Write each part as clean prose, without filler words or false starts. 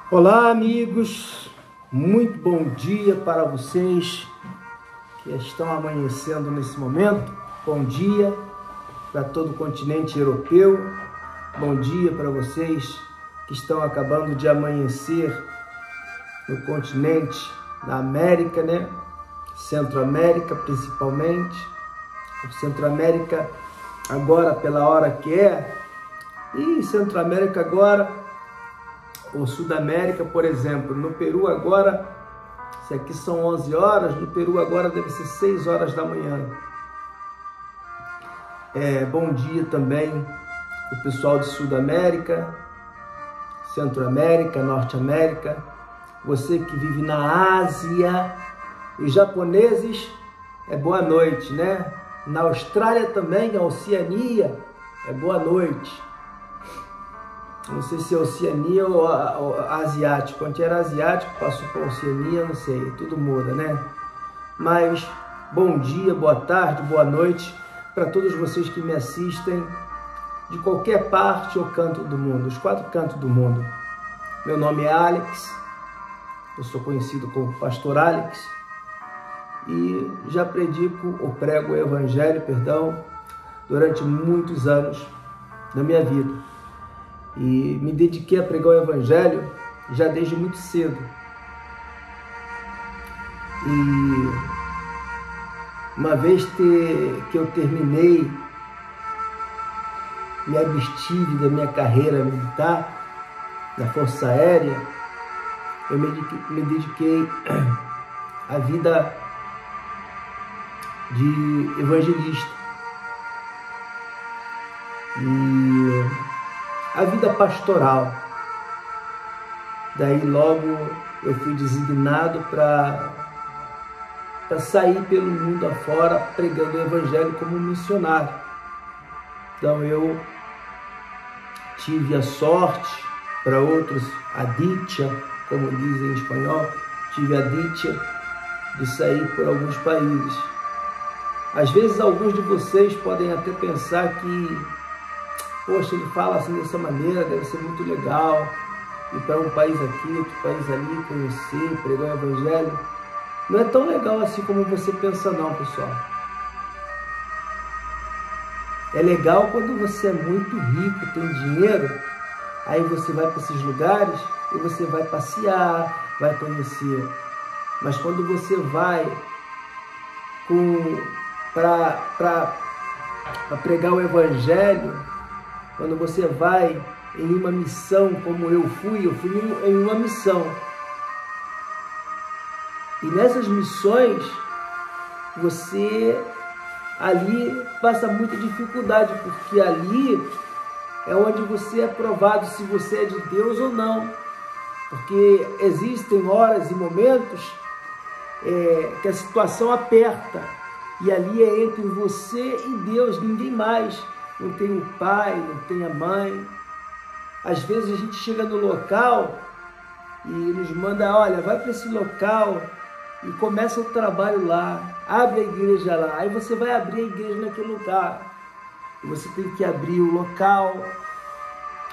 Olá, amigos, muito bom dia para vocês que estão amanhecendo nesse momento. Bom dia para todo o continente europeu. Bom dia para vocês que estão acabando de amanhecer no continente da América, né? Centro-América principalmente. O Centro-América agora pela hora que é, e Centro-América agora, ou Sudamérica, por exemplo, no Peru agora, se aqui são 11 horas, no Peru agora deve ser 6 horas da manhã. Bom dia também o pessoal de Sudamérica, Centro-América, Norte-América, você que vive na Ásia, os japoneses, boa noite, né? Na Austrália também, a Oceania, boa noite. Não sei se é Oceania ou Asiático. Quando era Asiático, passou para Oceania, não sei, tudo muda, né? Mas bom dia, boa tarde, boa noite para todos vocês que me assistem de qualquer parte ou canto do mundo, os 4 cantos do mundo. Meu nome é Alex, eu sou conhecido como Pastor Alex e já predico ou prego o Evangelho, durante muitos anos da minha vida. E me dediquei a pregar o Evangelho já desde muito cedo. E uma vez que eu terminei, me abstive da minha carreira militar, na Força Aérea, eu me dediquei à vida de evangelista. E a vida pastoral. Daí logo eu fui designado para sair pelo mundo afora pregando o Evangelho como missionário. Então eu tive a sorte, para outros a dicha, como dizem em espanhol, tive a dicha de sair por alguns países. Às vezes alguns de vocês podem até pensar que poxa, ele fala assim dessa maneira, deve ser muito legal ir para um país aqui, outro país ali, conhecer, pregar o Evangelho. Não é tão legal assim como você pensa não, pessoal. É legal quando você é muito rico, tem dinheiro, aí você vai para esses lugares e você vai passear, vai conhecer. Mas quando você vai para pregar o Evangelho, quando você vai em uma missão, como eu fui em uma missão. E nessas missões, você ali passa muita dificuldade, porque ali é onde você é provado se você é de Deus ou não. Porque existem horas e momentos que a situação aperta, e ali é entre você e Deus, ninguém mais. Não tem o pai, não tem a mãe. Às vezes a gente chega no local e nos manda, olha, vai para esse local e começa o trabalho lá, abre a igreja lá. Aí você vai abrir a igreja naquele lugar. E você tem que abrir o local,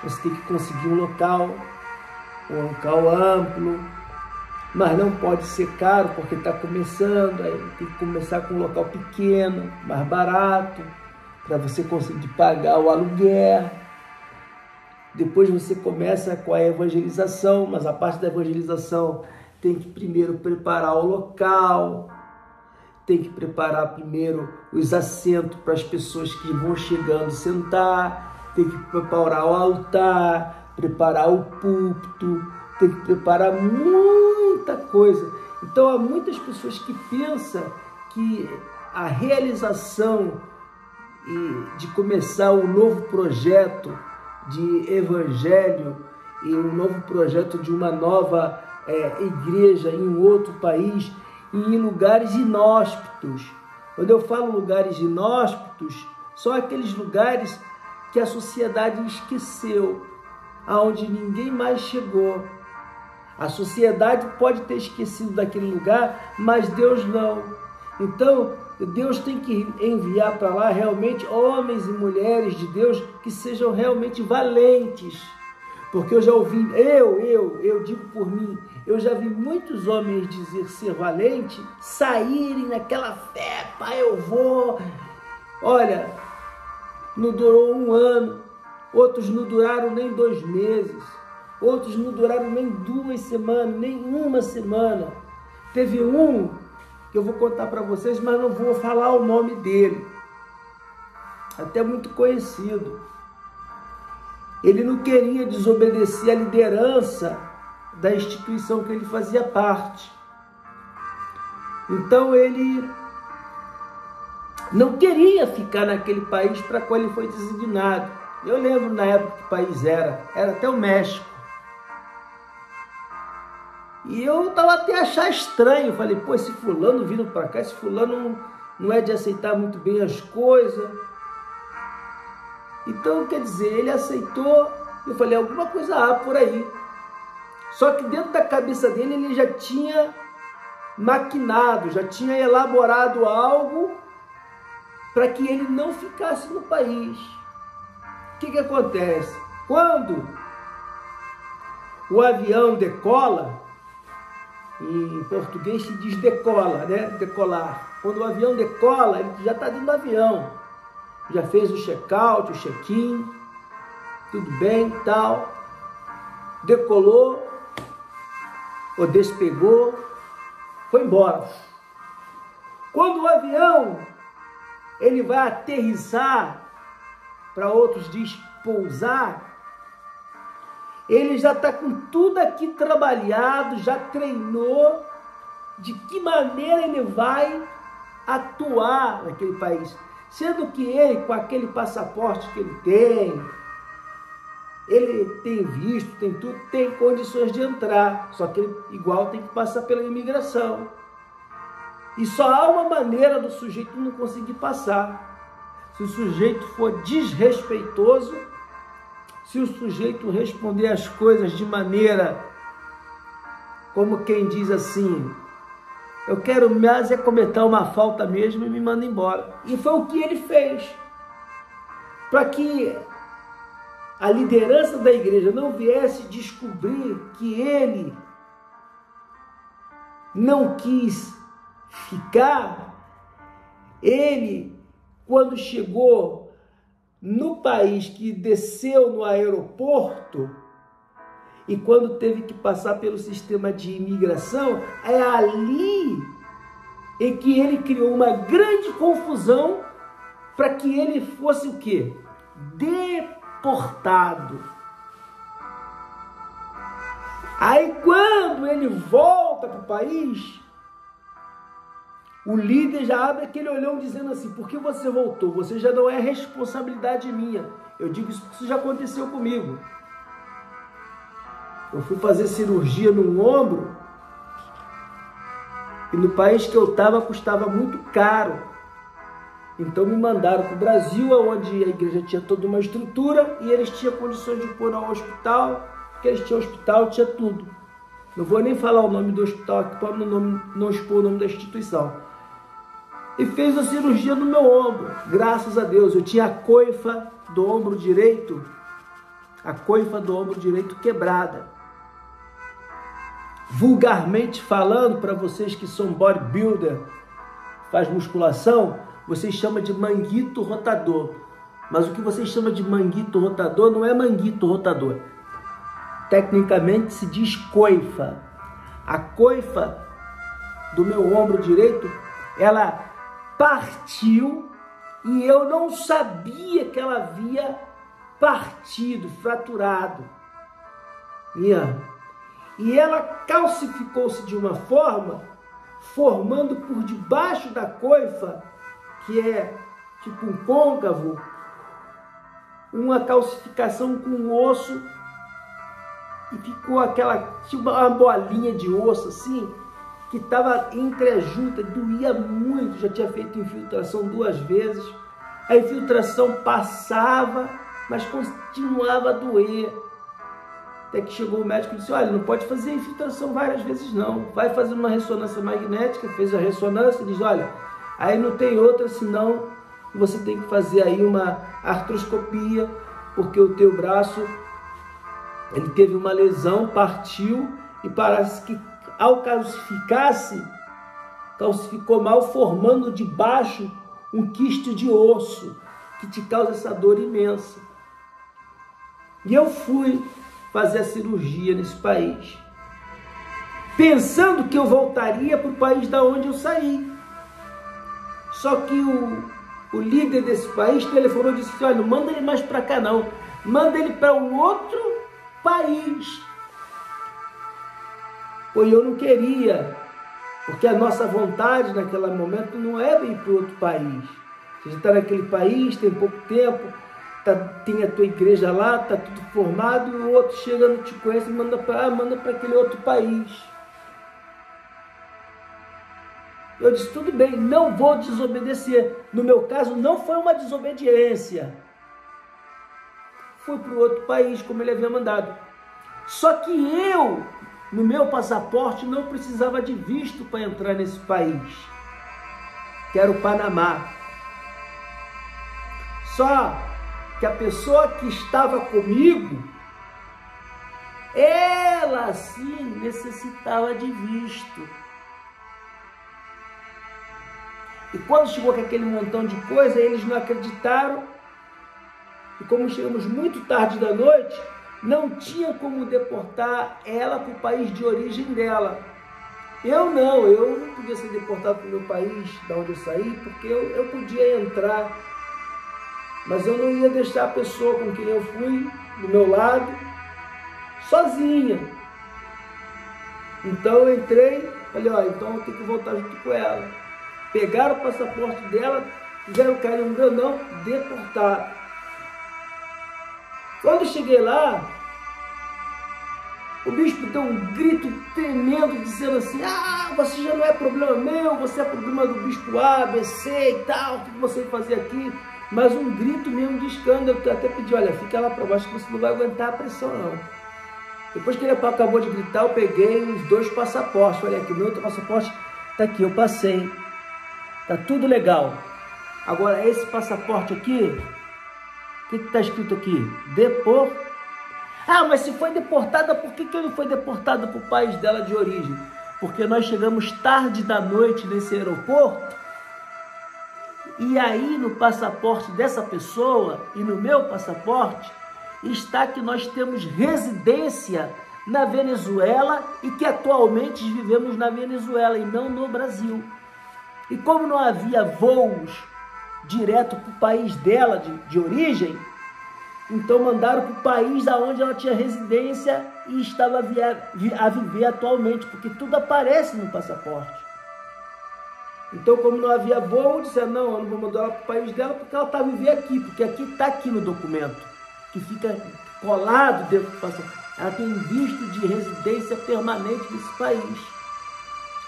você tem que conseguir um local amplo, mas não pode ser caro porque está começando, aí tem que começar com um local pequeno, mais barato, para você conseguir pagar o aluguel. Depois você começa com a evangelização, mas a parte da evangelização tem que primeiro preparar o local, tem que preparar primeiro os assentos para as pessoas que vão chegando sentar, tem que preparar o altar, preparar o púlpito, tem que preparar muita coisa. Então há muitas pessoas que pensam que a realização e de começar um novo projeto de evangelho e um novo projeto de uma nova igreja em um outro país e em lugares inóspitos. Quando eu falo lugares inóspitos, são aqueles lugares que a sociedade esqueceu, aonde ninguém mais chegou. A sociedade pode ter esquecido daquele lugar, mas Deus não. Então, Deus tem que enviar para lá realmente homens e mulheres de Deus que sejam realmente valentes, Porque eu já ouvi, eu digo por mim, eu já vi muitos homens dizer ser valente, saírem naquela fé, pai, eu vou. Olha, não durou 1 ano, outros não duraram nem 2 meses, outros não duraram nem 2 semanas, nem 1 semana. Teve um que eu vou contar para vocês, mas não vou falar o nome dele, até muito conhecido. Ele não queria desobedecer a liderança da instituição que ele fazia parte. Então ele não queria ficar naquele país para qual ele foi designado. Eu lembro na época que país era até o México. E eu estava até a achar estranho, falei, pô, esse fulano vindo para cá, esse fulano não é de aceitar muito bem as coisas. Então, quer dizer, ele aceitou, eu falei, alguma coisa há por aí. Só que dentro da cabeça dele, ele já tinha maquinado, já tinha elaborado algo para que ele não ficasse no país. O que acontece? Quando o avião decola, em português se diz decola, né? Decolar. Quando o avião decola, ele já está dentro do avião. Já fez o check-out, o check-in, tudo bem, tal. Decolou, ou despegou, foi embora. Quando o avião ele vai aterrissar, para outros diz pousar, ele já está com tudo aqui trabalhado, já treinou de que maneira ele vai atuar naquele país. Sendo que ele, com aquele passaporte que ele tem visto, tem tudo, tem condições de entrar. Só que ele igual tem que passar pela imigração. E só há uma maneira do sujeito não conseguir passar. Se o sujeito for desrespeitoso, se o sujeito responder as coisas de maneira, como quem diz assim, eu quero mais é cometer uma falta mesmo e me manda embora. E foi o que ele fez. Para que a liderança da igreja não viesse descobrir que ele não quis ficar, ele, quando chegou no país, que desceu no aeroporto, e quando teve que passar pelo sistema de imigração, é ali em que ele criou uma grande confusão para que ele fosse o quê? Deportado. Aí quando ele volta para o país, o líder já abre aquele olhão dizendo assim, por que você voltou? Você já não é responsabilidade minha. Eu digo isso porque isso já aconteceu comigo. Eu fui fazer cirurgia no ombro e no país que eu estava custava muito caro. Então me mandaram para o Brasil, onde a igreja tinha toda uma estrutura e eles tinham condições de pôr no hospital, porque eles tinham hospital, tinha tudo. Não vou nem falar o nome do hospital aqui para não expor o nome da instituição. E fez a cirurgia no meu ombro. Graças a Deus, eu tinha a coifa do ombro direito, quebrada. Vulgarmente falando, para vocês que são bodybuilder, faz musculação, vocês chamam de manguito rotador. Mas o que vocês chamam de manguito rotador não é manguito rotador. Tecnicamente se diz coifa. A coifa do meu ombro direito, ela partiu e eu não sabia que ela havia partido, fraturado. E ela calcificou-se de uma forma, formando por debaixo da coifa, que é tipo um côncavo, uma calcificação com um osso, e ficou aquela, tipo uma bolinha de osso assim, que estava entrejunta, doía muito, já tinha feito infiltração 2 vezes, a infiltração passava, mas continuava a doer, até que chegou o médico e disse, olha, não pode fazer infiltração várias vezes não, vai fazer uma ressonância magnética, fez a ressonância e diz, olha, aí não tem outra, senão você tem que fazer aí uma artroscopia, porque o teu braço Ele teve uma lesão, partiu e parece que ao calcificou mal, formando debaixo um quisto de osso que te causa essa dor imensa. E eu fui fazer a cirurgia nesse país, pensando que eu voltaria para o país da onde eu saí. Só que o líder desse país telefonou e disse: olha, não manda ele mais para cá não, manda ele para um outro país. Pois eu não queria, porque a nossa vontade naquele momento não é ir para outro país. Você está naquele país, tem pouco tempo, tem a tua igreja lá, está tudo formado, e o outro chega, não te conhece, manda para aquele outro país. Eu disse: tudo bem, não vou desobedecer. No meu caso, não foi uma desobediência. Fui para o outro país, como ele havia mandado. Só que eu, no meu passaporte, não precisava de visto para entrar nesse país, que era o Panamá. Só que a pessoa que estava comigo, ela sim necessitava de visto. E quando chegou com aquele montão de coisa, eles não acreditaram. E como chegamos muito tarde da noite, não tinha como deportar ela para o país de origem dela. Eu não podia ser deportado para o meu país, da onde eu saí, porque eu podia entrar. Mas eu não ia deixar a pessoa com quem eu fui, do meu lado, sozinha. Então eu entrei, falei: ó, então eu tenho que voltar junto com ela. Pegaram o passaporte dela, fizeram carinho no meu, não, deportaram. Quando eu cheguei lá, o bispo deu um grito tremendo, dizendo assim: ah, você já não é problema meu, você é problema do bispo A, B, C e tal, o que você vai fazer aqui? Mas um grito mesmo de escândalo, que eu até pedi: olha, fica lá para baixo que você não vai aguentar a pressão não. Depois que ele acabou de gritar, eu peguei os 2 passaportes, olha aqui, meu outro passaporte está aqui, eu passei, está tudo legal. Agora esse passaporte aqui, o que está escrito aqui? Ah, mas se foi deportada, por que não foi deportada para o país dela de origem? Porque nós chegamos tarde da noite nesse aeroporto, e aí no passaporte dessa pessoa e no meu passaporte está que nós temos residência na Venezuela e que atualmente vivemos na Venezuela e não no Brasil. E como não havia voos direto para o país dela de origem, então mandaram para o país onde ela tinha residência e estava a viver atualmente, porque tudo aparece no passaporte. Então, como não havia voo, disseram: não, eu não vou mandar ela para o país dela porque ela está a viver aqui, porque aqui está aqui no documento, que fica colado dentro do passaporte. Ela tem visto de residência permanente nesse país.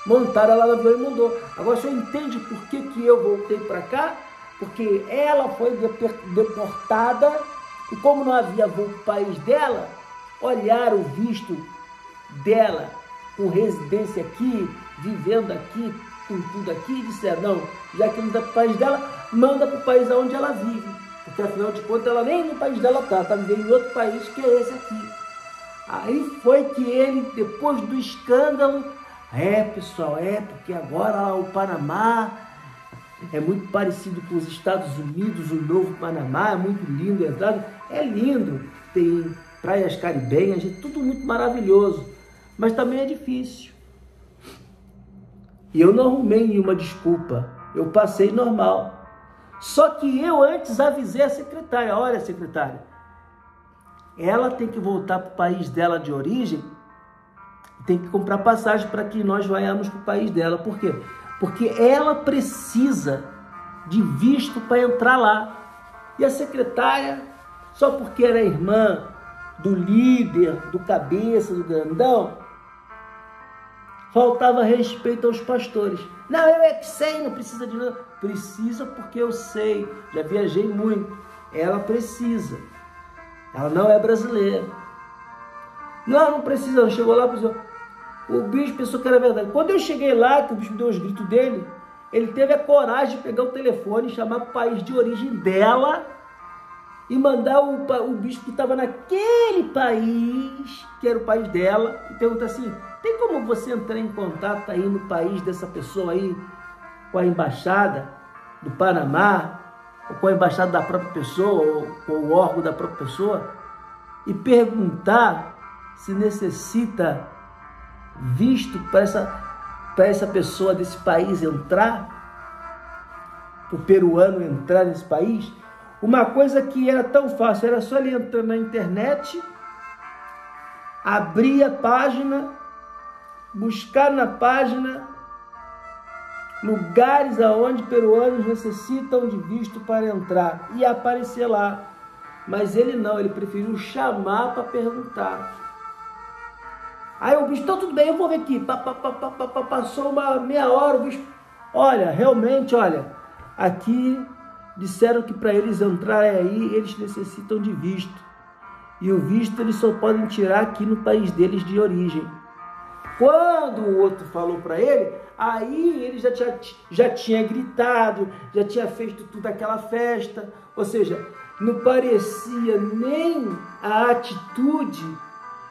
Montaram ela no avião e mandou. Agora, o senhor entende por que eu voltei para cá? Porque ela foi deportada e como não havia voo para o país dela, olharam o visto dela com residência aqui, vivendo aqui, com tudo aqui, e disseram: não, já que não está para o país dela, manda para o país onde ela vive. Porque afinal de contas, ela nem no país dela está vivendo em outro país que é esse aqui. Aí foi que ele, depois do escândalo, pessoal, porque agora o Panamá é muito parecido com os Estados Unidos, o novo Panamá é muito lindo, é lindo, tem praias caribenhas, é tudo muito maravilhoso, mas também é difícil. E eu não arrumei nenhuma desculpa, eu passei normal. Só que eu antes avisei a secretária: olha, secretária, ela tem que voltar para o país dela de origem, tem que comprar passagem para que nós vayamos para o país dela. Por quê? Porque ela precisa de visto para entrar lá. E a secretária, só porque era irmã do líder, do cabeça, do grandão, faltava respeito aos pastores. Não, eu é que sei, não precisa de nada. Precisa porque eu sei, já viajei muito. Ela precisa. Ela não é brasileira. Não precisa, não. Chegou lá, o bispo pensou que era verdade. Quando eu cheguei lá, que o bispo deu os gritos dele, ele teve a coragem de pegar o telefone e chamar para o país de origem dela e mandar o bispo que estava naquele país, que era o país dela, e perguntar assim, tem como você entrar em contato aí no país dessa pessoa aí, com a embaixada do Panamá, ou com a embaixada da própria pessoa, ou com o órgão da própria pessoa, e perguntar se necessita visto para essa pessoa desse país entrar, o peruano entrar nesse país? Uma coisa que era tão fácil, era só ele entrar na internet, abrir a página, buscar na página lugares aonde peruanos necessitam de visto para entrar e aparecer lá. Mas ele não, ele preferiu chamar para perguntar. Aí o bispo, então tudo bem, eu vou ver aqui. Passou uma meia hora, o bispo, olha, realmente, olha, aqui disseram que para eles entrarem aí, eles necessitam de visto. E o visto eles só podem tirar aqui no país deles de origem. Quando o outro falou para ele, aí ele já tinha gritado, já tinha feito toda aquela festa. Ou seja, não parecia nem a atitude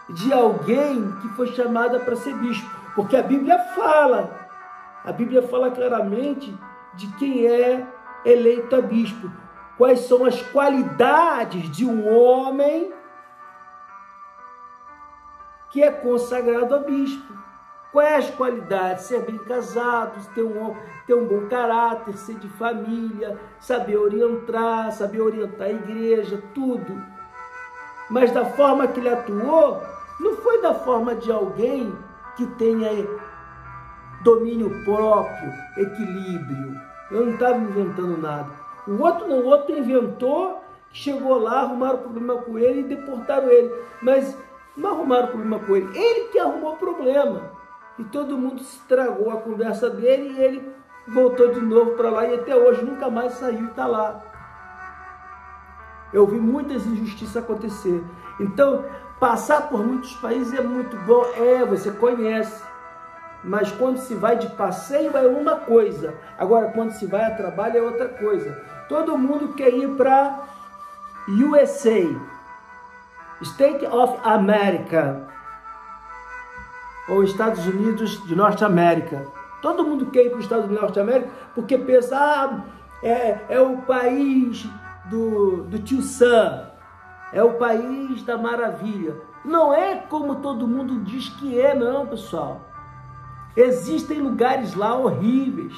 de alguém que foi chamada para ser bispo. Porque a Bíblia fala claramente de quem é eleito a bispo. Quais são as qualidades de um homem que é consagrado a bispo. Quais as qualidades? Ser bem casado, ter um bom caráter, ser de família, saber orientar a igreja, tudo. Mas da forma que ele atuou, não foi da forma de alguém que tenha domínio próprio, equilíbrio. Eu não estava inventando nada. O outro inventou, chegou lá, arrumaram problema com ele e deportaram ele. Mas não arrumaram problema com ele, ele que arrumou o problema. E todo mundo estragou a conversa dele e ele voltou de novo para lá e até hoje nunca mais saiu e está lá. Eu vi muitas injustiças acontecer. Então, passar por muitos países é muito bom. Você conhece. Mas quando se vai de passeio é uma coisa. Agora, quando se vai a trabalho é outra coisa. Todo mundo quer ir para USA, State of America, ou Estados Unidos de Norte América. Todo mundo quer ir para os Estados Unidos de Norte América porque pensa, é o país do tio Sam, é o país da maravilha. Não é como todo mundo diz que é, não, pessoal. Existem lugares lá horríveis.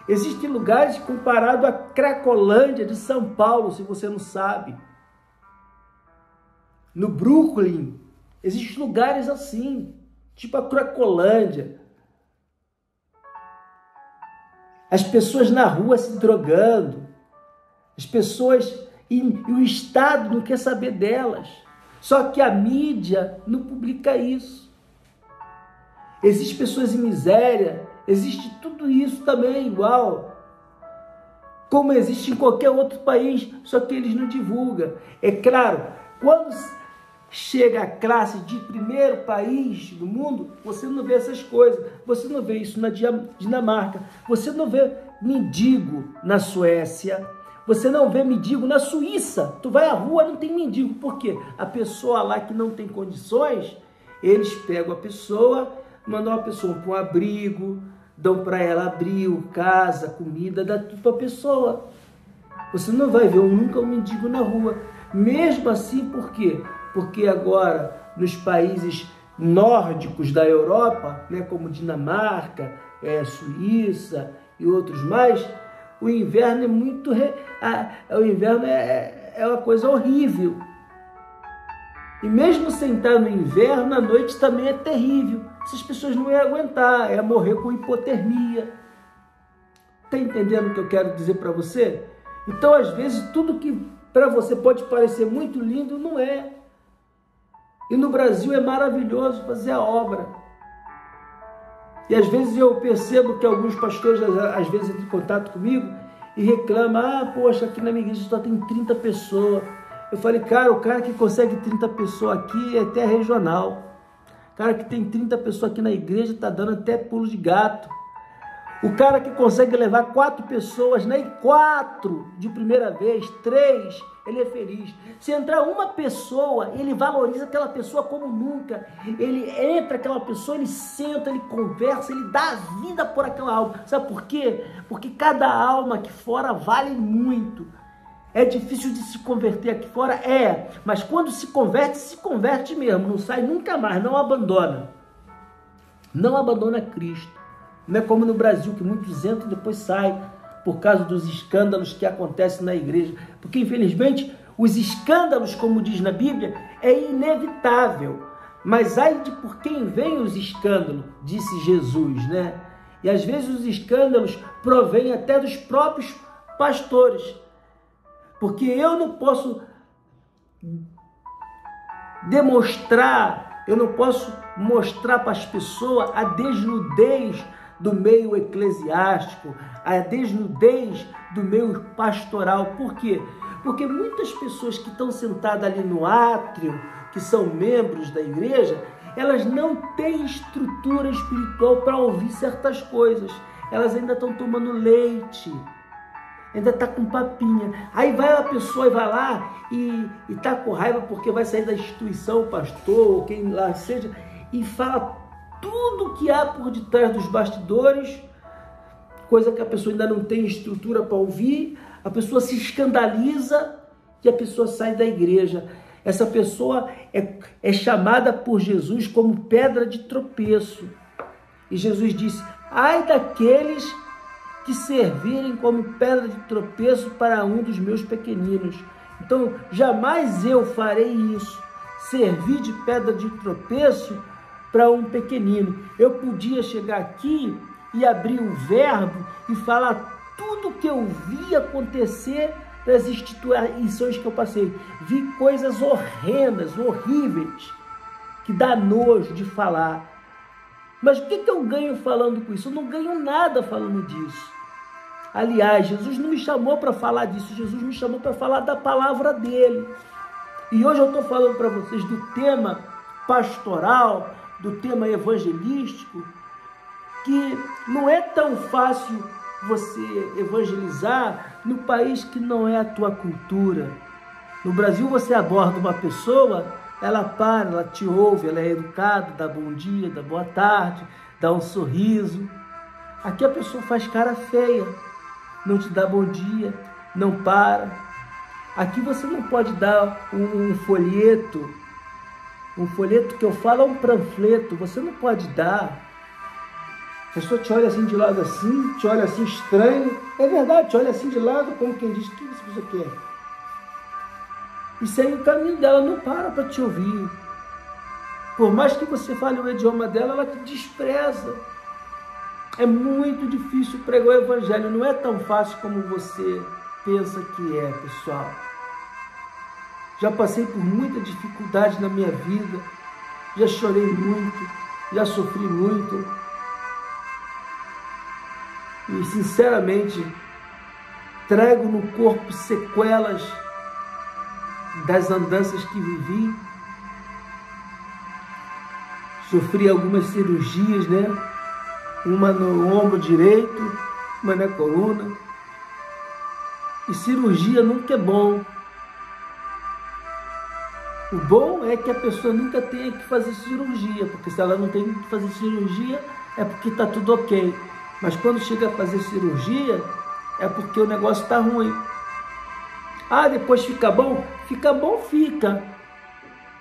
Existem lugares comparado à Cracolândia de São Paulo, se você não sabe. No Brooklyn, existem lugares assim, tipo a Cracolândia. As pessoas na rua se drogando. As pessoas... E o Estado não quer saber delas. Só que a mídia não publica isso. Existem pessoas em miséria, existe tudo isso também igual. Como existe em qualquer outro país, só que eles não divulgam. É claro, quando chega a classe de primeiro país do mundo, você não vê essas coisas. Você não vê isso na Dinamarca. Você não vê mendigo na Suécia. Você não vê mendigo na Suíça. Tu vai à rua, não tem mendigo. Por quê? A pessoa lá que não tem condições, eles pegam a pessoa, mandam a pessoa para um abrigo, dão para ela abrigo, casa, comida, dá tudo para a pessoa. Você não vai ver nunca um mendigo na rua. Mesmo assim, por quê? Porque agora, nos países nórdicos da Europa, né, como Dinamarca, Suíça e outros mais, o inverno é muito... o inverno é uma coisa horrível. E mesmo sem estar no inverno, a noite também é terrível. Essas pessoas não iam aguentar, é morrer com hipotermia. Está entendendo o que eu quero dizer para você? Então, às vezes, tudo que para você pode parecer muito lindo, não é. E no Brasil é maravilhoso fazer a obra. E às vezes eu percebo que alguns pastores, às vezes, entram em contato comigo e reclamam, poxa, aqui na minha igreja só tem 30 pessoas. Eu falei, cara, o cara que consegue 30 pessoas aqui é até regional. O cara que tem 30 pessoas aqui na igreja está dando até pulo de gato. O cara que consegue levar 4 pessoas, né? E 4 de primeira vez, 3, ele é feliz. Se entrar uma pessoa, ele valoriza aquela pessoa como nunca. Ele entra aquela pessoa, ele senta, ele conversa, ele dá a vida por aquela alma. Sabe por quê? Porque cada alma aqui fora vale muito. É difícil de se converter aqui fora? É. Mas quando se converte mesmo. Não sai nunca mais, não abandona. Não abandona Cristo. Não é como no Brasil, que muitos entram e depois saem por causa dos escândalos que acontecem na igreja. Porque, infelizmente, os escândalos, como diz na Bíblia, é inevitável. Mas ai de por quem vem os escândalos, disse Jesus, né? E às vezes os escândalos provêm até dos próprios pastores. Porque eu não posso demonstrar, eu não posso mostrar para as pessoas a desnudez do meio eclesiástico, a desnudez do meio pastoral. Por quê? Porque muitas pessoas que estão sentadas ali no átrio, que são membros da igreja, elas não têm estrutura espiritual para ouvir certas coisas. Elas ainda estão tomando leite, ainda está com papinha. Aí vai a pessoa e vai lá e está com raiva porque vai sair da instituição, o pastor, ou quem lá seja, e fala tudo que há por detrás dos bastidores, coisa que a pessoa ainda não tem estrutura para ouvir. A pessoa se escandaliza e a pessoa sai da igreja. Essa pessoa é chamada por Jesus como pedra de tropeço. E Jesus disse: ai daqueles que servirem como pedra de tropeço para um dos meus pequeninos. Então, jamais eu farei isso, servir de pedra de tropeço para um pequenino. Eu podia chegar aqui e abrir o verbo e falar tudo que eu vi acontecer das instituições que eu passei. Vi coisas horrendas, horríveis, que dá nojo de falar. Mas o que eu ganho falando com isso? Eu não ganho nada falando disso. Aliás, Jesus não me chamou para falar disso, Jesus me chamou para falar da palavra dele. E hoje eu estou falando para vocês do tema pastoral, do tema evangelístico, que não é tão fácil você evangelizar no país que não é a tua cultura. No Brasil você aborda uma pessoa, ela para, ela te ouve, ela é educada, dá bom dia, dá boa tarde, dá um sorriso. Aqui a pessoa faz cara feia, não te dá bom dia, não para. Aqui você não pode dar um folheto que eu falo é um panfleto, você não pode dar. A pessoa te olha assim de lado assim, te olha assim estranho. É verdade, te olha assim de lado, como quem diz: o que você quer? E segue o caminho dela, não para te ouvir. Por mais que você fale o idioma dela, ela te despreza. É muito difícil pregar o evangelho, não é tão fácil como você pensa que é, pessoal. Já passei por muita dificuldade na minha vida, já chorei muito, já sofri muito. E, sinceramente, trago no corpo sequelas das andanças que vivi. Sofri algumas cirurgias, né? Uma no ombro direito, uma na coluna. E cirurgia nunca é bom. O bom é que a pessoa nunca tenha que fazer cirurgia, porque se ela não tem que fazer cirurgia, é porque está tudo ok. Mas quando chega a fazer cirurgia, é porque o negócio está ruim. Ah, depois fica bom? Fica bom, fica.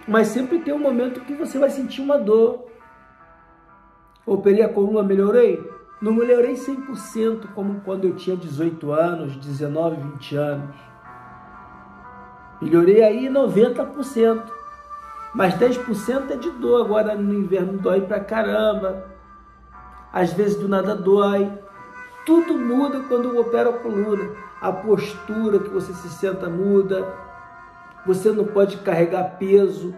Mas sempre tem um momento que você vai sentir uma dor. Operei a coluna, melhorei? Não melhorei 100% como quando eu tinha 18 anos, 19, 20 anos. Melhorei aí 90%. Mas 10% é de dor. Agora no inverno dói pra caramba. Às vezes do nada dói. Tudo muda quando eu opero a coluna. A postura que você se senta muda. Você não pode carregar peso.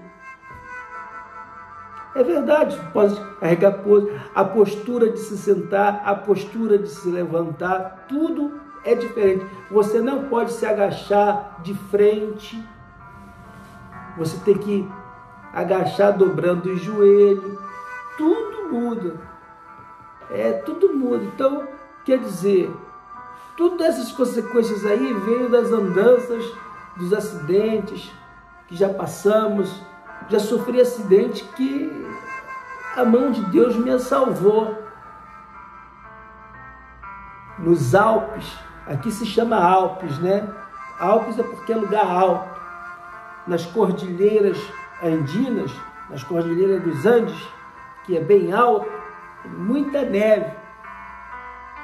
É verdade, pode carregar peso. A postura de se sentar, a postura de se levantar, tudo é diferente. Você não pode se agachar de frente. Você tem que agachar dobrando os joelhos. Tudo muda. Tudo muda. Então, Quer dizer, todas essas consequências aí veio das andanças, dos acidentes que já passamos. Já sofri acidente que a mão de Deus me salvou. Nos Alpes, aqui se chama Alpes, né? Alpes é porque é lugar alto. Nas cordilheiras andinas, nas cordilheiras dos Andes, que é bem alto, muita neve.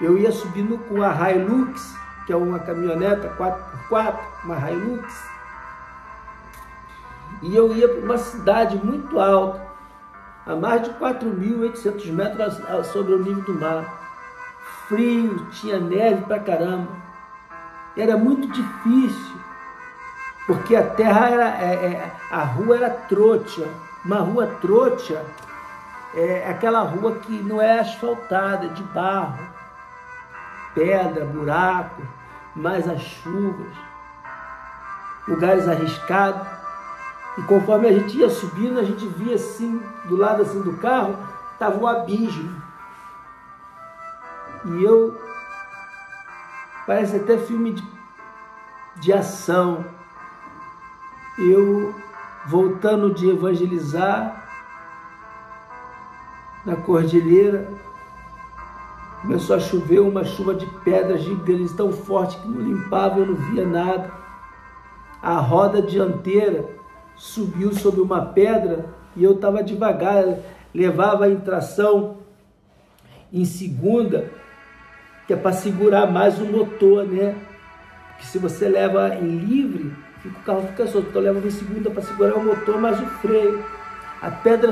Eu ia subindo com a Hilux, que é uma caminhoneta 4x4, uma Hilux, e eu ia para uma cidade muito alta, a mais de 4.800 metros sobre o nível do mar. Frio, tinha neve pra caramba. Era muito difícil, porque a terra a rua era trótia. Uma rua trótia é aquela rua que não é asfaltada, é de barro, pedra, buraco, mais as chuvas, lugares arriscados. E conforme a gente ia subindo, a gente via assim, do lado assim do carro, estava um abismo. E eu, parece até filme de ação, eu voltando de evangelizar na cordilheira, começou a chover, uma chuva de pedras gigantes tão forte que não limpava, eu não via nada. A roda dianteira subiu sobre uma pedra e eu estava devagar, levava a tração em segunda, que é para segurar mais o motor, né? Porque se você leva em livre, o carro fica solto. Então leva em segunda para segurar o motor, mais o freio. A pedra,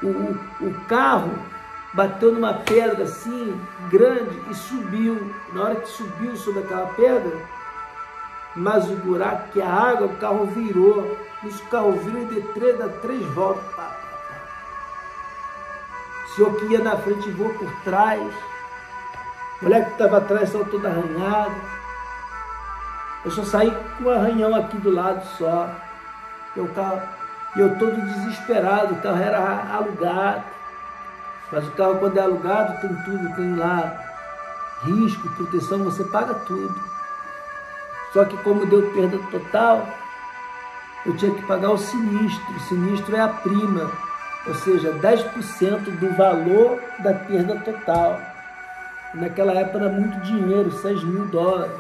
o carro bateu numa pedra assim, grande, e subiu. Na hora que subiu sobre aquela pedra, mas o buraco, que a água, o carro virou. Isso, o carro virou e dá 3 voltas. O senhor que ia na frente voou por trás. O moleque que estava atrás estava todo arranhado. Eu só saí com um arranhão aqui do lado só. E eu todo desesperado, o carro era alugado. Mas o carro, quando é alugado, tem tudo, tem lá risco, proteção, você paga tudo. Só que como deu perda total, eu tinha que pagar o sinistro. O sinistro é a prima, ou seja, 10% do valor da perda total. Naquela época era muito dinheiro, $6.000.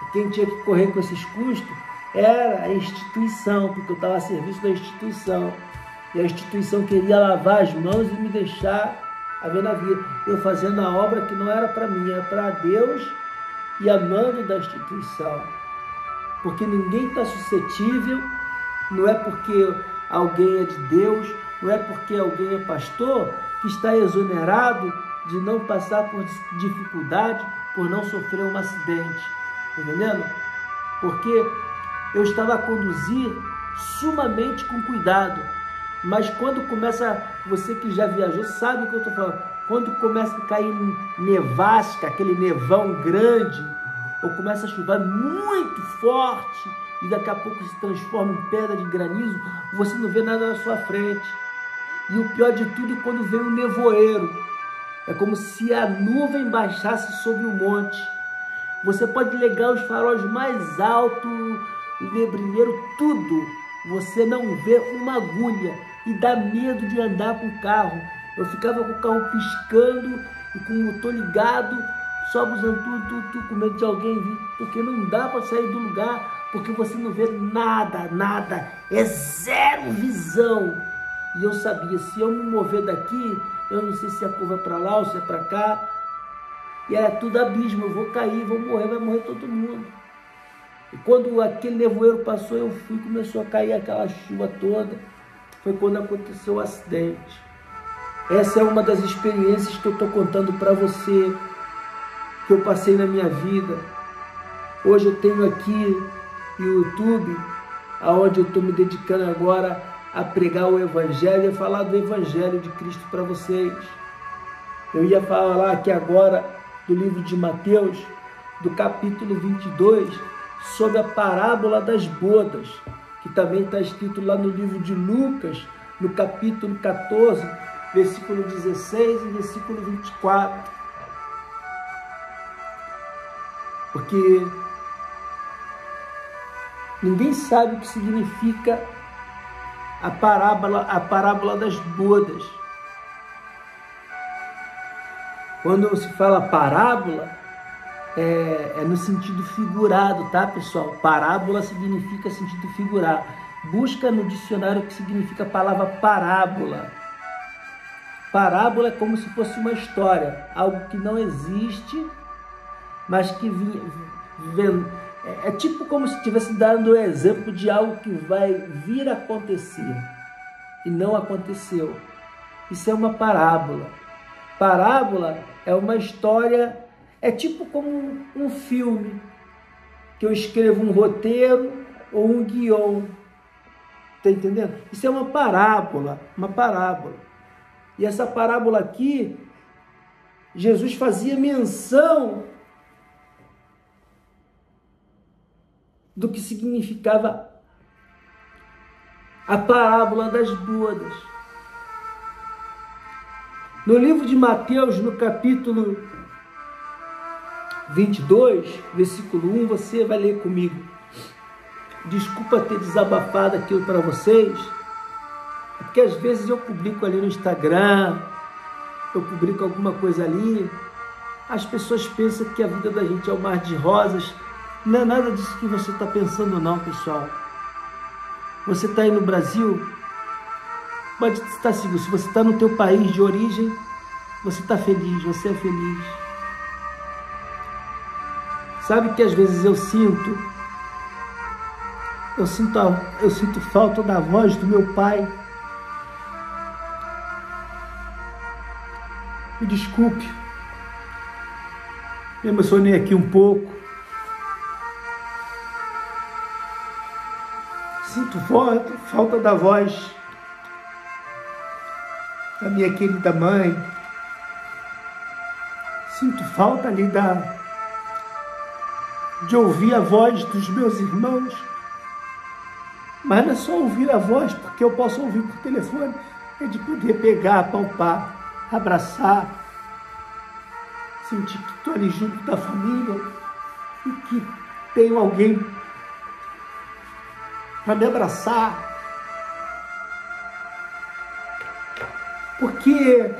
E quem tinha que correr com esses custos era a instituição, porque eu estava a serviço da instituição. E a instituição queria lavar as mãos e me deixar a ver na vida. Eu fazendo a obra que não era para mim, era para Deus e a mando da instituição. Porque ninguém está suscetível, não é porque alguém é de Deus, não é porque alguém é pastor que está exonerado de não passar por dificuldade, por não sofrer um acidente, entendendo? Porque eu estava a conduzir sumamente com cuidado, mas quando começa, você que já viajou sabe o que eu estou falando, quando começa a cair nevasca, aquele nevão grande, ou começa a chover muito forte, e daqui a pouco se transforma em pedra de granizo, você não vê nada na sua frente. E o pior de tudo é quando vem um nevoeiro. É como se a nuvem baixasse sobre o monte. Você pode ligar os faróis mais altos, nebrilheiro, tudo. Você não vê uma agulha e dá medo de andar com o carro. Eu ficava com o carro piscando e com o motor ligado, só buzando tudo, com medo de alguém vir. Porque não dá para sair do lugar, porque você não vê nada, nada. É zero visão. E eu sabia, se eu me mover daqui, eu não sei se a curva é para lá ou se é para cá. E era tudo abismo, eu vou cair, vou morrer, vai morrer todo mundo. E quando aquele nevoeiro passou, eu fui, começou a cair aquela chuva toda. Foi quando aconteceu o acidente. Essa é uma das experiências que eu estou contando para você, que eu passei na minha vida. Hoje eu tenho aqui no YouTube, aonde eu estou me dedicando agora a pregar o Evangelho e falar do Evangelho de Cristo para vocês. Eu ia falar aqui agora do livro de Mateus, do capítulo 22, sobre a parábola das bodas, que também está escrito lá no livro de Lucas, no capítulo 14, versículo 16 e versículo 24. Porque ninguém sabe o que significa a parábola das bodas. Quando se fala parábola, é no sentido figurado, tá, pessoal? Parábola significa sentido figurado. Busca no dicionário o que significa a palavra parábola. Parábola é como se fosse uma história, algo que não existe, mas que é tipo como se estivesse dando o exemplo de algo que vai vir a acontecer e não aconteceu. Isso é uma parábola. Parábola é uma história, é tipo como um filme, que eu escrevo um roteiro ou um guion. Está entendendo? Isso é uma parábola, uma parábola. E essa parábola aqui, Jesus fazia menção do que significava a parábola das bodas. No livro de Mateus, no capítulo 22, versículo 1, você vai ler comigo. Desculpa ter desabafado aquilo para vocês, porque às vezes eu publico ali no Instagram, eu publico alguma coisa ali, as pessoas pensam que a vida da gente é um mar de rosas. Não é nada disso que você está pensando não, pessoal. Você está aí no Brasil, pode estar seguro. Se você está no teu país de origem, você está feliz, você é feliz. Sabe que às vezes eu sinto falta da voz do meu pai. Me desculpe, me emocionei aqui um pouco. Sinto falta da voz da minha querida mãe. Sinto falta ali de ouvir a voz dos meus irmãos. Mas não é só ouvir a voz, porque eu posso ouvir por telefone, é de poder pegar, apalpar, abraçar, sentir que estou ali junto da família e que tenho alguém para me abraçar. Porque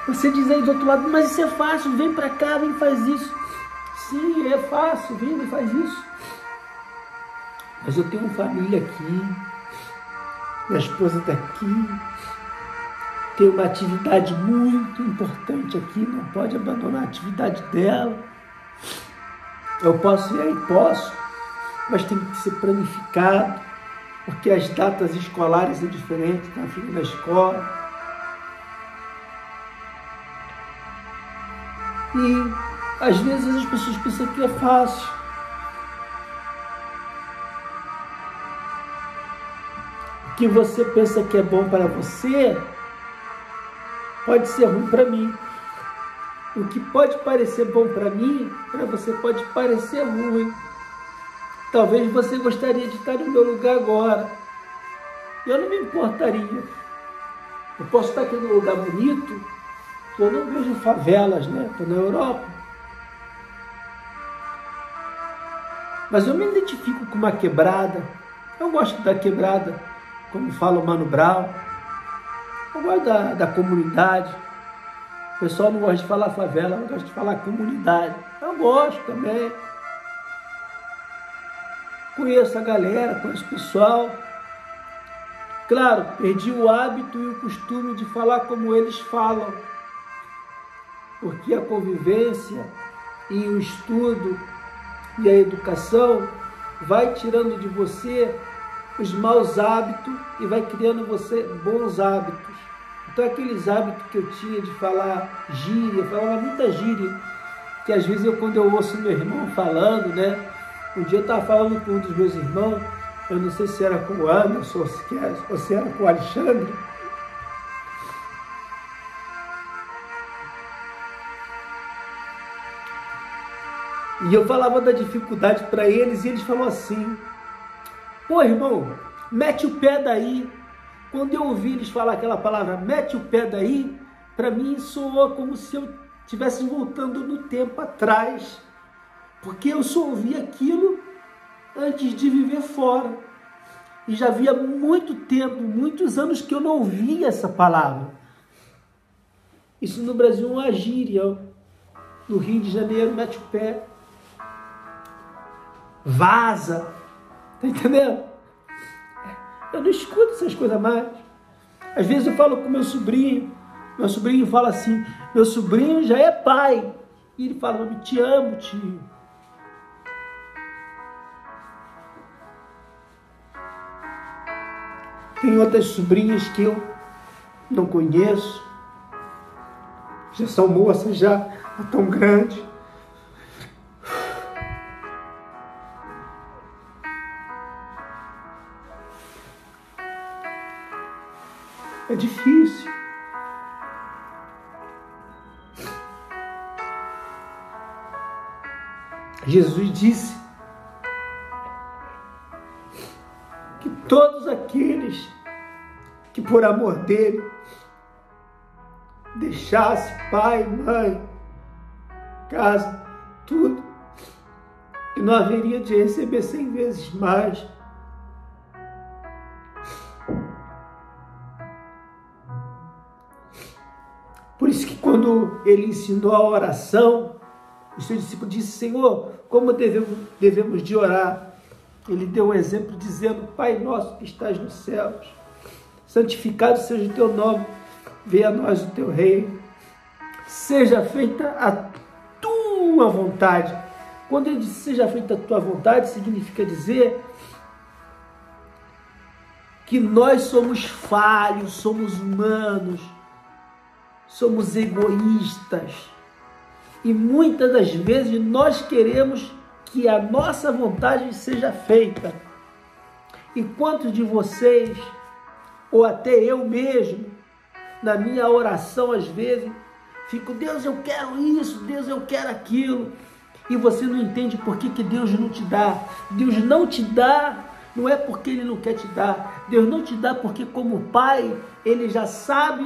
você diz aí do outro lado, mas isso é fácil, vem para cá, vem faz isso. Sim, é fácil, vem e faz isso. Mas eu tenho uma família aqui, minha esposa está aqui, tem uma atividade muito importante aqui, não pode abandonar a atividade dela. Eu posso ir aí? Posso, mas tem que ser planificado, porque as datas escolares são diferentes, tem a filha na escola. E às vezes as pessoas pensam que é fácil. O que você pensa que é bom para você pode ser ruim para mim. O que pode parecer bom para mim, para você pode parecer ruim. Talvez você gostaria de estar no meu lugar agora. Eu não me importaria. Eu posso estar aqui num lugar bonito, que eu não vejo favelas, né? Estou na Europa. Mas eu me identifico com uma quebrada. Eu gosto da quebrada, como fala o Mano Brown. Eu gosto da comunidade. O pessoal não gosta de falar favela, eu gosto de falar comunidade. Eu gosto também. Conheço a galera, conheço o pessoal. Claro, perdi o hábito e o costume de falar como eles falam. Porque a convivência e o estudo e a educação vai tirando de você os maus hábitos e vai criando em você bons hábitos. Então aqueles hábitos que eu tinha de falar gíria, eu falava muita gíria, que às vezes quando eu ouço meu irmão falando, né? Um dia eu estava falando com um dos meus irmãos, eu não sei se era com o Anderson ou se era com o Alexandre. E eu falava da dificuldade para eles e eles falaram assim: pô, irmão, mete o pé daí. Quando eu ouvi eles falar aquela palavra, mete o pé daí, para mim soou como se eu estivesse voltando no tempo atrás, porque eu só ouvi aquilo antes de viver fora. E já havia muito tempo, muitos anos que eu não ouvia essa palavra. Isso no Brasil é uma gíria. No Rio de Janeiro, mete o pé. Vaza. Tá entendendo? Eu não escuto essas coisas mais. Às vezes eu falo com meu sobrinho fala assim, meu sobrinho já é pai. E ele fala, eu te amo, tio. Tem outras sobrinhas que eu não conheço. Já são moças, já tão grandes. É difícil. Jesus disse que todos aqueles que por amor dele deixasse pai, mãe, casa, tudo, que não haveria de receber 100 vezes mais. Por isso que quando ele ensinou a oração, o seu discípulo disse, Senhor, como devemos de orar? Ele deu um exemplo dizendo, Pai nosso que estás nos céus, santificado seja o teu nome, venha a nós o teu reino, seja feita a tua vontade. Quando ele diz seja feita a tua vontade, significa dizer que nós somos falhos, somos humanos, somos egoístas. E muitas das vezes nós queremos que a nossa vontade seja feita. E quantos de vocês, ou até eu mesmo, na minha oração às vezes, fico, Deus, eu quero isso, Deus, eu quero aquilo. E você não entende por que Deus não te dá. Deus não te dá, não é porque Ele não quer te dar. Deus não te dá porque como Pai, Ele já sabe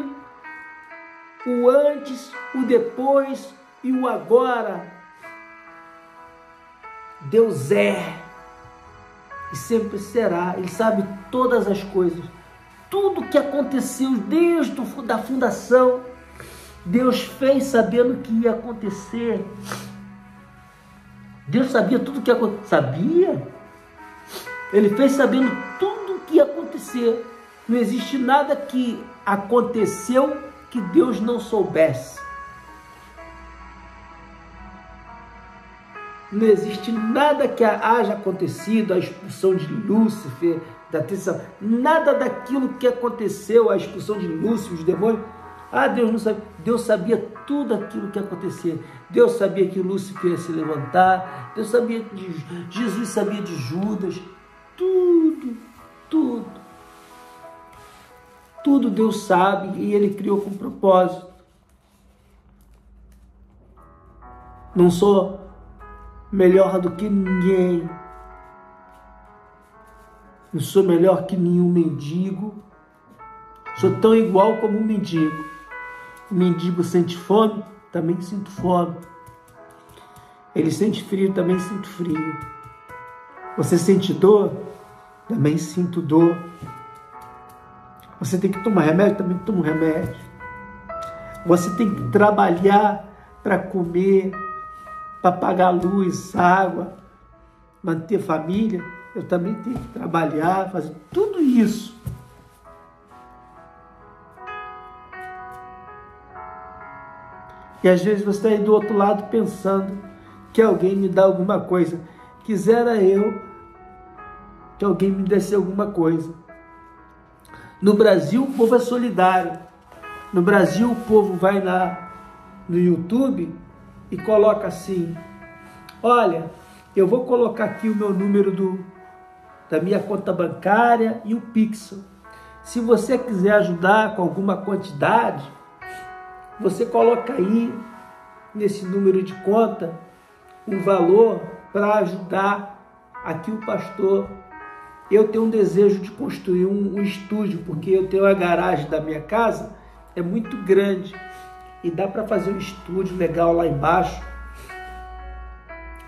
o antes, o depois e o agora. Deus é e sempre será. Ele sabe todas as coisas. Tudo que aconteceu desde da fundação, Deus fez sabendo que ia acontecer. Deus sabia tudo que ia acontecer. Sabia? Ele fez sabendo tudo que ia acontecer. Não existe nada que aconteceu que Deus não soubesse. Não existe nada que haja acontecido, a expulsão de Lúcifer, da tensão, nada daquilo que aconteceu, a expulsão de Lúcifer, os demônios. Deus não sabia. Deus sabia tudo aquilo que ia acontecer. Deus sabia que Lúcifer ia se levantar. Deus sabia de Jesus, sabia de Judas. Tudo Deus sabe e Ele criou com propósito. Não sou melhor do que ninguém. Não sou melhor que nenhum mendigo. Sou tão igual como um mendigo. O mendigo sente fome, também sinto fome. Ele sente frio, também sinto frio. Você sente dor? Também sinto dor. Você tem que tomar remédio? Também tomo remédio. Você tem que trabalhar para comer, para pagar luz, água, manter família. Eu também tenho que trabalhar, fazer tudo isso. E às vezes você está aí do outro lado pensando que alguém me dá alguma coisa. Quisera eu que alguém me desse alguma coisa. No Brasil, o povo é solidário. No Brasil, o povo vai no YouTube e coloca assim, olha, eu vou colocar aqui o meu número da minha conta bancária e o Pix. Se você quiser ajudar com alguma quantidade, você coloca aí nesse número de conta um valor para ajudar aqui o pastor. Eu tenho um desejo de construir um estúdio, porque eu tenho a garagem da minha casa, é muito grande. e dá para fazer um estúdio legal lá embaixo.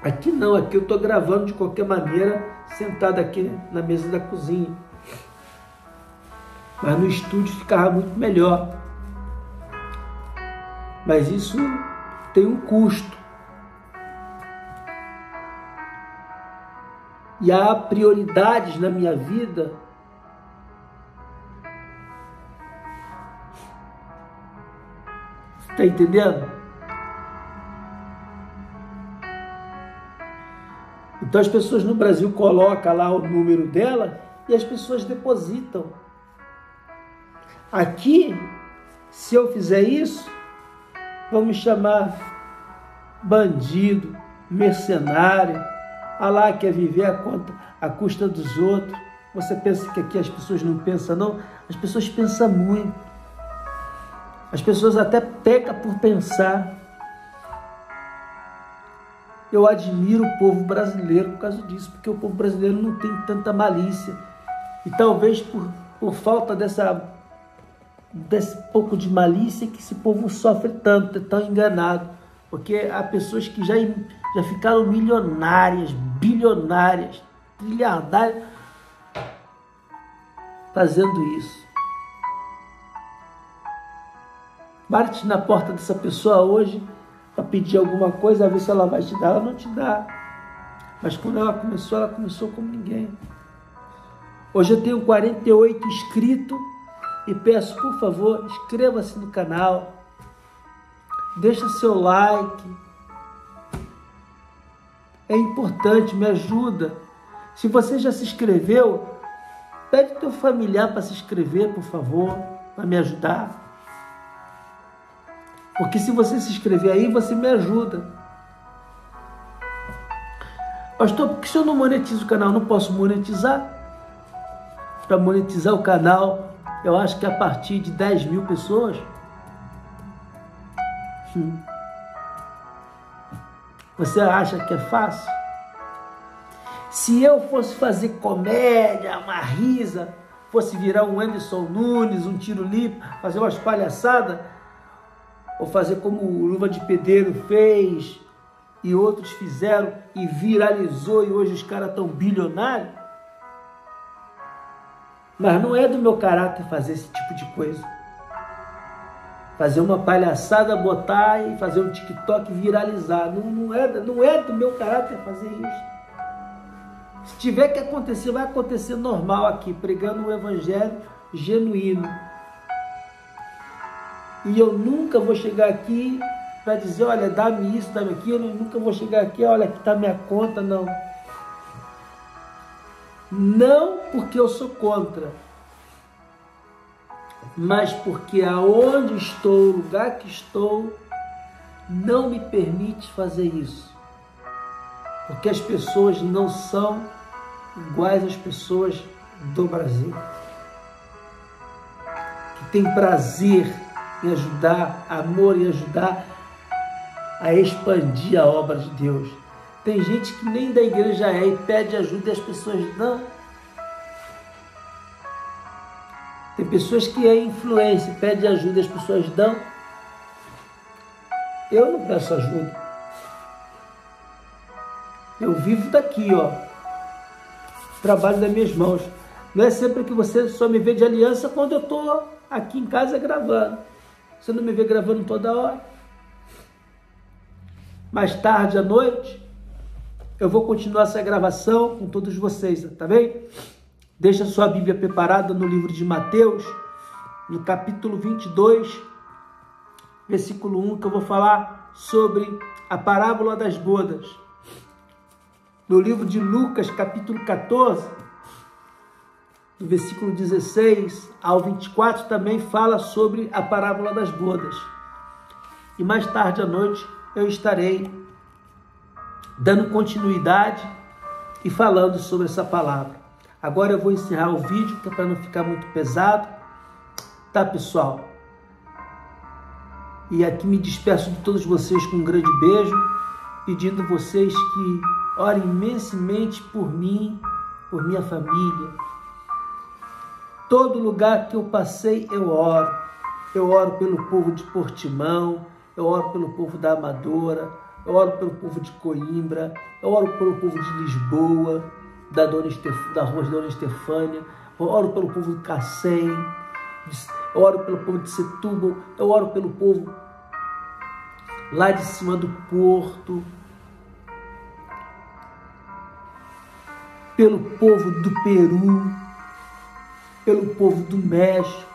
Aqui não, aqui eu estou gravando de qualquer maneira, sentado aqui na mesa da cozinha. Mas no estúdio ficava muito melhor. Mas isso tem um custo. E há prioridades na minha vida está entendendo? Então as pessoas no Brasil colocam lá o número dela e as pessoas depositam. Aqui, se eu fizer isso, vão me chamar bandido, mercenário, lá quer viver à custa dos outros. Você pensa que aqui as pessoas não pensam, não? As pessoas pensam muito. As pessoas até pecam por pensar. Eu admiro o povo brasileiro por causa disso, porque o povo brasileiro não tem tanta malícia. E talvez por falta desse pouco de malícia que esse povo sofre tanto, é tão enganado. Porque há pessoas que já ficaram milionárias, bilionárias, trilhardárias, fazendo isso. Bate na porta dessa pessoa hoje para pedir alguma coisa, a ver se ela vai te dar. Ela não te dá. Mas quando ela começou como ninguém. Hoje eu tenho 48 inscritos e peço, por favor, inscreva-se no canal. Deixa seu like. É importante, me ajuda. Se você já se inscreveu, pede teu familiar para se inscrever, por favor, para me ajudar. Porque se você se inscrever aí, você me ajuda. Pastor, por que se eu não monetizo o canal? Não posso monetizar? Para monetizar o canal, eu acho que a partir de 10 mil pessoas. Você acha que é fácil? Se eu fosse fazer comédia, uma risa, fosse virar um Anderson Nunes, um Tiro Lipa, fazer umas palhaçadas, ou fazer como o Luva de Pedreiro fez e outros fizeram e viralizou e hoje os caras estão bilionários. Mas não é do meu caráter fazer esse tipo de coisa. Fazer uma palhaçada, botar e fazer um TikTok viralizar. Não é do meu caráter fazer isso. Se tiver que acontecer, vai acontecer normal aqui, pregando um evangelho genuíno. E eu nunca vou chegar aqui para dizer, olha, dá-me isso, dá-me aquilo. Eu nunca vou chegar aqui, olha, aqui está minha conta, não. Não porque eu sou contra, mas porque aonde estou, o lugar que estou, não me permite fazer isso. Porque as pessoas não são iguais às pessoas do Brasil, que tem prazer em ajudar, amor em ajudar a expandir a obra de Deus. Tem gente que nem da igreja é e pede ajuda e as pessoas não. Tem pessoas que é influência, pede ajuda e as pessoas dão. Eu não peço ajuda. Eu vivo daqui, ó. Trabalho das minhas mãos. Não é sempre que você só me vê de aliança quando eu estou aqui em casa gravando. Você não me vê gravando toda hora. Mais tarde à noite, eu vou continuar essa gravação com todos vocês, tá bem? Deixa sua Bíblia preparada no livro de Mateus, no capítulo 22, versículo 1, que eu vou falar sobre a parábola das bodas. No livro de Lucas, capítulo 14, do versículo 16 ao 24, também fala sobre a parábola das bodas. E mais tarde à noite eu estarei dando continuidade e falando sobre essa palavra. Agora eu vou encerrar o vídeo, que é para não ficar muito pesado. Tá, pessoal? E aqui me despeço de todos vocês com um grande beijo, pedindo a vocês que orem imensamente por mim, por minha família. Todo lugar que eu passei, eu oro. eu oro pelo povo de Portimão, eu oro pelo povo da Amadora, eu oro pelo povo de Coimbra, eu oro pelo povo de Lisboa, da rua Dona Estefânia, eu oro pelo povo de Cacém, eu oro pelo povo de Setúbal, eu oro pelo povo lá de cima do Porto, pelo povo do Peru, pelo povo do México.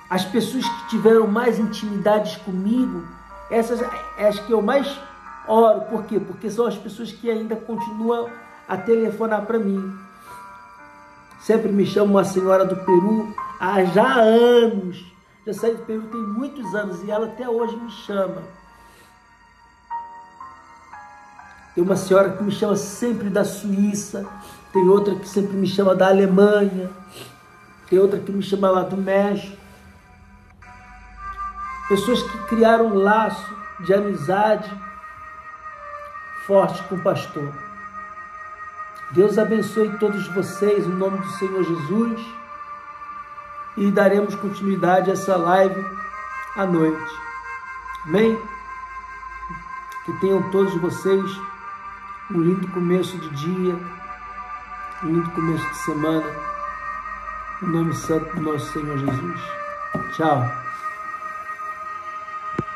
As pessoas que tiveram mais intimidades comigo, essas é as que eu mais oro. Por quê? Porque são as pessoas que ainda continuam a telefonar para mim. Sempre me chama uma senhora do Peru há já anos. Já saí do Peru tem muitos anos e ela até hoje me chama. Tem uma senhora que me chama sempre da Suíça, tem outra que sempre me chama da Alemanha, tem outra que me chama lá do México. Pessoas que criaram um laço de amizade forte com o pastor. Deus abençoe todos vocês em nome do Senhor Jesus e daremos continuidade a essa live à noite. Amém? Que tenham todos vocês um lindo começo de dia, um lindo começo de semana, em nome santo do nosso Senhor Jesus. Tchau.